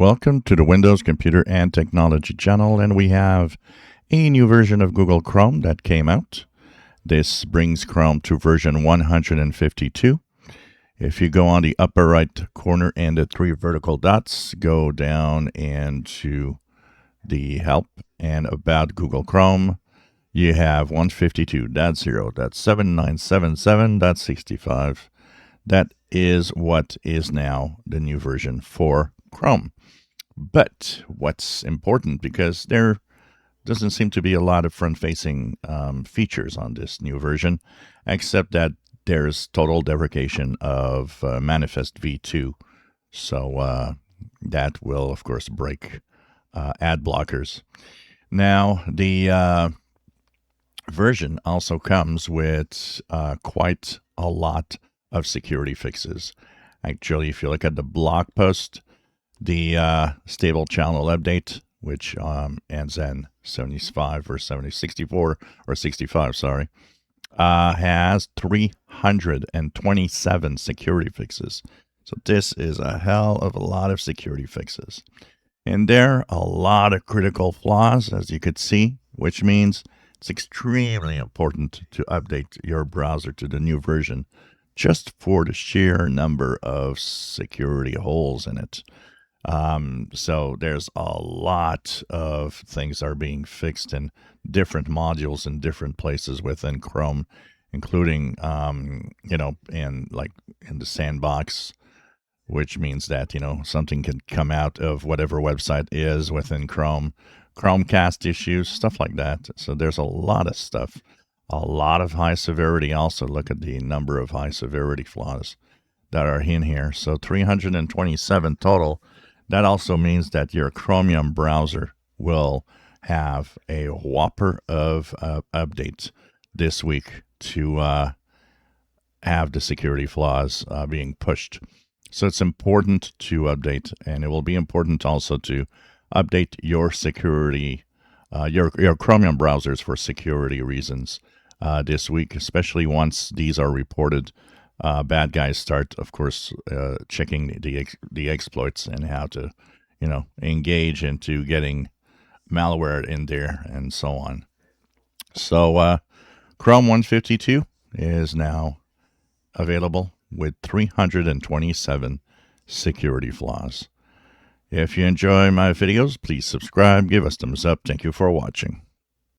Welcome to the Windows Computer and Technology channel, and we have a new version of Google Chrome that came out. This brings Chrome to version 152. If you go on the upper right corner and the three vertical dots, go down into the Help and About Google Chrome, you have 152.0.7977.65. That is what is now the new version for Chrome. But what's important, because there doesn't seem to be a lot of front-facing features on this new version, except that there's total deprecation of Manifest v2. So that will, of course, break ad blockers. Now, the version also comes with quite a lot of security fixes. Actually, if you look at the blog post, the stable channel update, which ends in 75 or 64 or 65, sorry, has 327 security fixes. So this is a hell of a lot of security fixes. And there are a lot of critical flaws, as you could see, which means it's extremely important to update your browser to the new version just for the sheer number of security holes in it. So there's a lot of things are being fixed in different modules in different places within Chrome, including, in the sandbox, which means that, something can come out of whatever website is within Chrome, Chromecast issues, stuff like that. So there's a lot of stuff, a lot of high severity. Also, look at the number of high severity flaws that are in here. So 327 total. That also means that your Chromium browser will have a whopper of updates this week to have the security flaws being pushed. So it's important to update, and it will be important also to update your security, your Chromium browsers for security reasons this week, especially once these are reported. Bad guys start, of course, checking the exploits and how to, engage into getting malware in there and so on. So Chrome 152 is now available with 327 security flaws. If you enjoy my videos, please subscribe, give us thumbs up. Thank you for watching.